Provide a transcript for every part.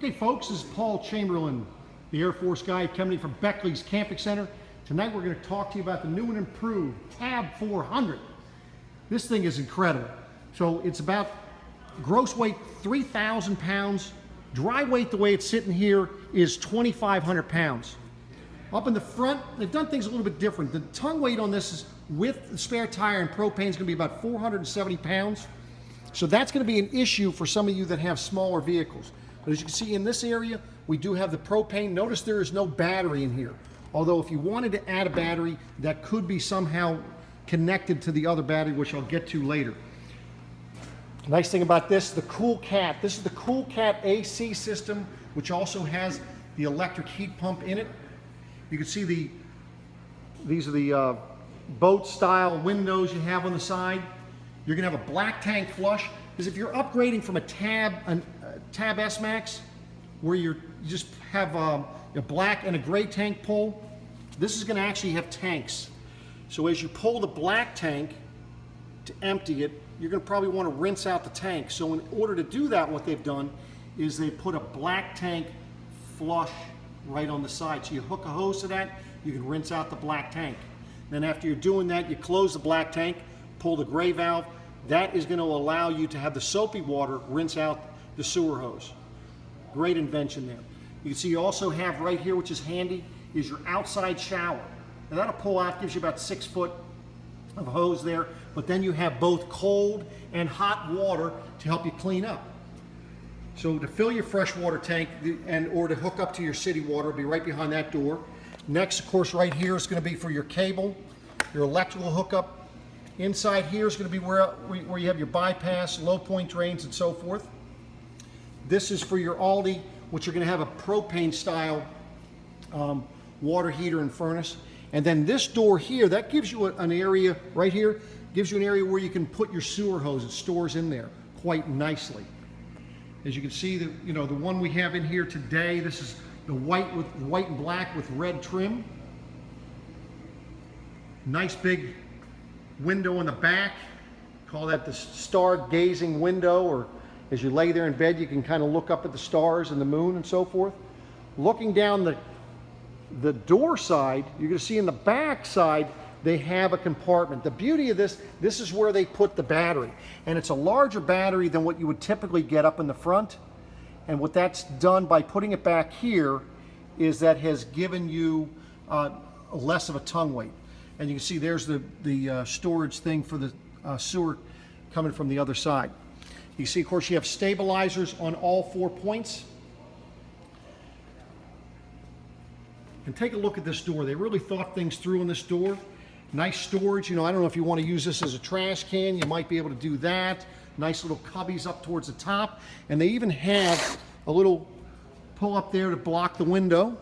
Okay folks, this is Paul Chamberlain, the Air Force guy coming in from Beckley's Camping Center. Tonight we're going to talk to you about the new and improved Tab 400. This thing is incredible. So it's about gross weight 3,000 pounds. Dry weight, the way it's sitting here, is 2,500 pounds. Up in the front, they've done things a little bit different. The tongue weight on this is with the spare tire and propane is going to be about 470 pounds. So that's going to be an issue for some of you that have smaller vehicles. But as you can see in this area, we do have the propane. Notice there is no battery in here. Although if you wanted to add a battery, that could be somehow connected to the other battery, which I'll get to later. Nice thing about this, the Cool Cat. This is the Cool Cat AC system, which also has the electric heat pump in it. You can see these are the boat style windows you have on the side. You're gonna have a black tank flush, because if you're upgrading from a Tab S Max, where you just have a black and a gray tank pull, this is gonna actually have tanks. So as you pull the black tank to empty it, you're gonna probably wanna rinse out the tank. So in order to do that, what they've done is they put a black tank flush right on the side. So you hook a hose to that, you can rinse out the black tank. Then after you're doing that, you close the black tank, pull the gray valve. That is going to allow you to have the soapy water rinse out the sewer hose. Great invention there. You can see you also have right here, which is handy, is your outside shower. Now that'll pull out, gives you about 6 foot of hose there, but then you have both cold and hot water to help you clean up. So to fill your freshwater tank or to hook up to your city water, it'll be right behind that door. Next, of course, right here is going to be for your cable, your electrical hookup. Inside here is going to be where you have your bypass, low point drains, and so forth. This is for your Aldi, which you're going to have a propane style water heater and furnace. And then this door here, that gives you an area right here, gives you an area where you can put your sewer hose. It stores in there quite nicely. As you can see, the one we have in here today, this is the white and black with red trim. Nice big window in the back. Call that the Stargazing Window, or as you lay there in bed, you can kind of look up at the stars and the moon and so forth. Looking down the door side, you're going to see in the back side, they have a compartment. The beauty of this is where they put the battery. And it's a larger battery than what you would typically get up in the front. And what that's done by putting it back here is that has given you less of a tongue weight. And you can see there's the storage thing for the sewer coming from the other side. You see, of course, you have stabilizers on all 4 points. And take a look at this door. They really thought things through in this door. Nice storage. I don't know if you want to use this as a trash can. You might be able to do that. Nice little cubbies up towards the top. And they even have a little pull up there to block the window.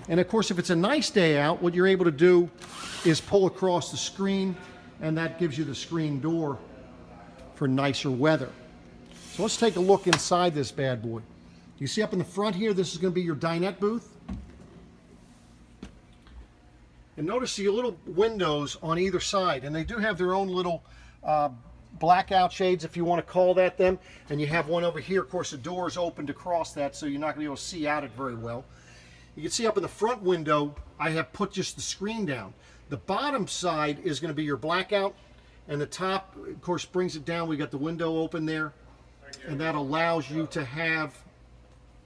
And of course, if it's a nice day out, what you're able to do is pull across the screen, and that gives you the screen door for nicer weather. So let's take a look inside this bad boy. You see up in the front here, this is going to be your Dinette booth. And notice the little windows on either side, and they do have their own little blackout shades, if you want to call that them. And you have one over here. Of course, the door is opened across that, so you're not going to be able to see out it very well. You can see up in the front window, I have put just the screen down. The bottom side is going to be your blackout, and the top, of course, brings it down. We got the window open there, and that allows you to have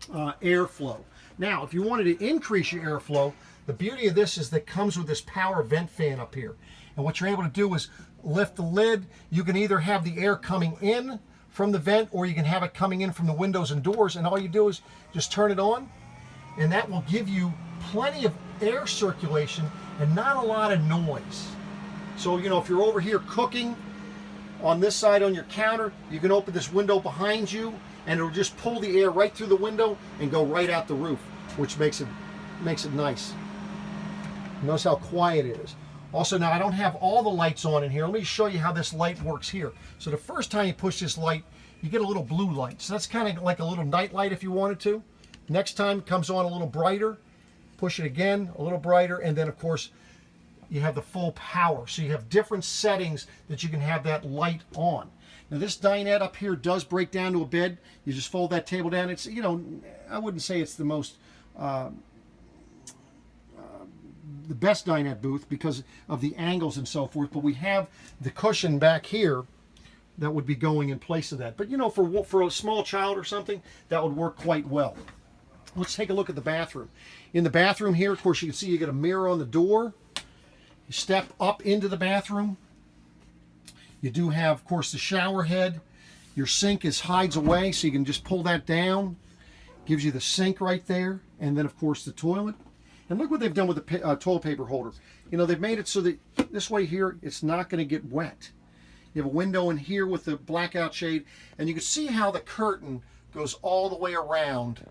airflow. Now, if you wanted to increase your airflow, the beauty of this is that it comes with this power vent fan up here. And what you're able to do is lift the lid. You can either have the air coming in from the vent, or you can have it coming in from the windows and doors, and all you do is just turn it on, and that will give you plenty of air circulation and not a lot of noise. So, if you're over here cooking on this side on your counter, you can open this window behind you, and it'll just pull the air right through the window and go right out the roof, which makes it nice. Notice how quiet it is. Also, now I don't have all the lights on in here. Let me show you how this light works here. So the first time you push this light, you get a little blue light. So that's kind of like a little night light if you wanted to. Next time it comes on a little brighter. Push it again, a little brighter, and then of course you have the full power. So you have different settings that you can have that light on. Now this dinette up here does break down to a bed. You just fold that table down. It's, you know, I wouldn't say it's the most, the best dinette booth because of the angles and so forth, but we have the cushion back here that would be going in place of that. But you know, for a small child or something, that would work quite well. Let's take a look at the bathroom. In the bathroom here, of course, you can see you get a mirror on the door. You step up into the bathroom. You do have, of course, the shower head. Your sink hides away, so you can just pull that down. Gives you the sink right there, and then, of course, the toilet. And look what they've done with the toilet paper holder. You know, they've made it so that this way here, it's not going to get wet. You have a window in here with the blackout shade, and you can see how the curtain goes all the way around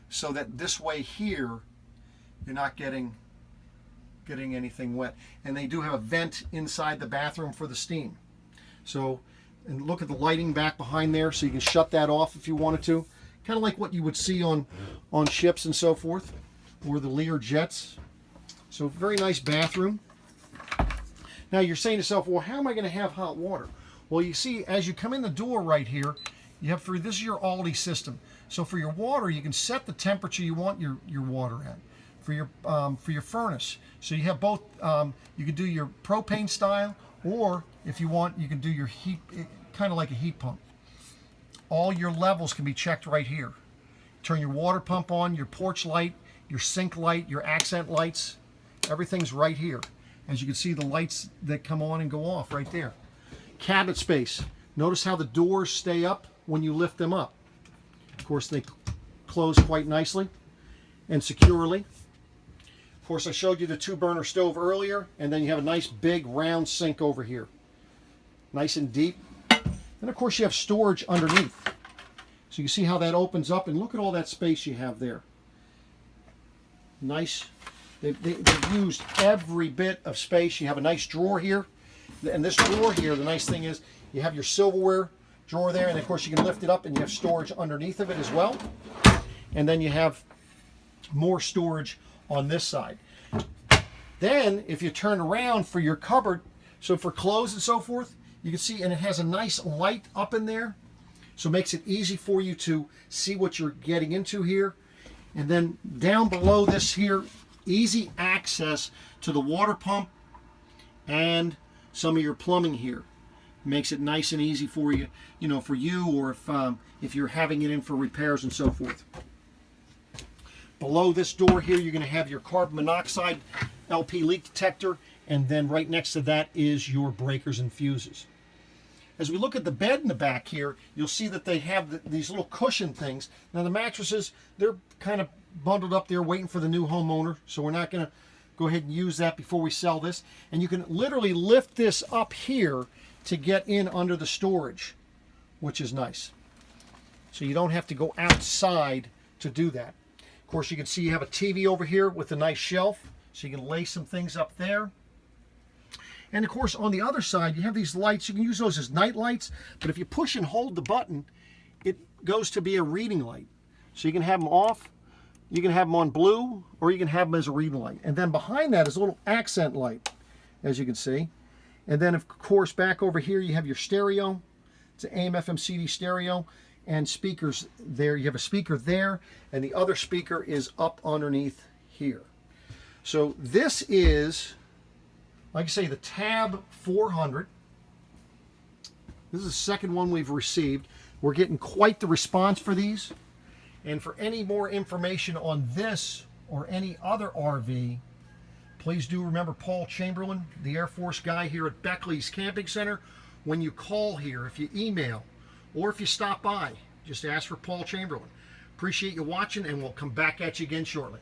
so that this way here, you're not getting anything wet. And they do have a vent inside the bathroom for the steam. So, and look at the lighting back behind there, so you can shut that off if you wanted to. Kind of like what you would see on ships and so forth, or the Lear jets. So very nice bathroom. Now you're saying to yourself, well, how am I going to have hot water? Well, you see, as you come in the door right here, you have this is your Aldi system. So for your water, you can set the temperature you want your water at. For your furnace, so you have both. You can do your propane style, or if you want, you can do your heat, kind of like a heat pump. All your levels can be checked right here. Turn your water pump on, your porch light, your sink light, your accent lights, everything's right here. As you can see, the lights that come on and go off right there. Cabinet space. Notice how the doors stay up when you lift them up. Of course, they close quite nicely and securely. Of course, I showed you the 2-burner stove earlier, and then you have a nice big round sink over here. Nice and deep. And of course, you have storage underneath. So you see how that opens up, and look at all that space you have there. Nice. They've used every bit of space. You have a nice drawer here. And this drawer here, the nice thing is you have your silverware drawer there, and of course you can lift it up and you have storage underneath of it as well. And then you have more storage on this side. Then if you turn around for your cupboard, so for clothes and so forth, you can see, and it has a nice light up in there, so it makes it easy for you to see what you're getting into here. And then down below this here, easy access to the water pump and some of your plumbing here. Makes it nice and easy for you, you know, for you, or if you're having it in for repairs and so forth. Below this door here, you're going to have your carbon monoxide LP leak detector, and then right next to that is your breakers and fuses. As we look at the bed in the back here, you'll see that they have these little cushion things. Now the mattresses, they're kind of bundled up there waiting for the new homeowner, so we're not going to go ahead and use that before we sell this. And you can literally lift this up here to get in under the storage, which is nice. So you don't have to go outside to do that. Of course, you can see you have a TV over here with a nice shelf, so you can lay some things up there. And of course, on the other side, you have these lights. You can use those as night lights, but if you push and hold the button, it goes to be a reading light. So you can have them off, you can have them on blue, or you can have them as a reading light. And then behind that is a little accent light, as you can see. And then, of course, back over here, you have your stereo. It's an AM, FM, CD stereo, and speakers there. You have a speaker there, and the other speaker is up underneath here. So this is, like I say, the Tab 400. This is the second one we've received. We're getting quite the response for these. And for any more information on this or any other RV, please do remember Paul Chamberlain, the Air Force guy here at Beckley's Camping Center. When you call here, if you email, or if you stop by, just ask for Paul Chamberlain. Appreciate you watching, and we'll come back at you again shortly.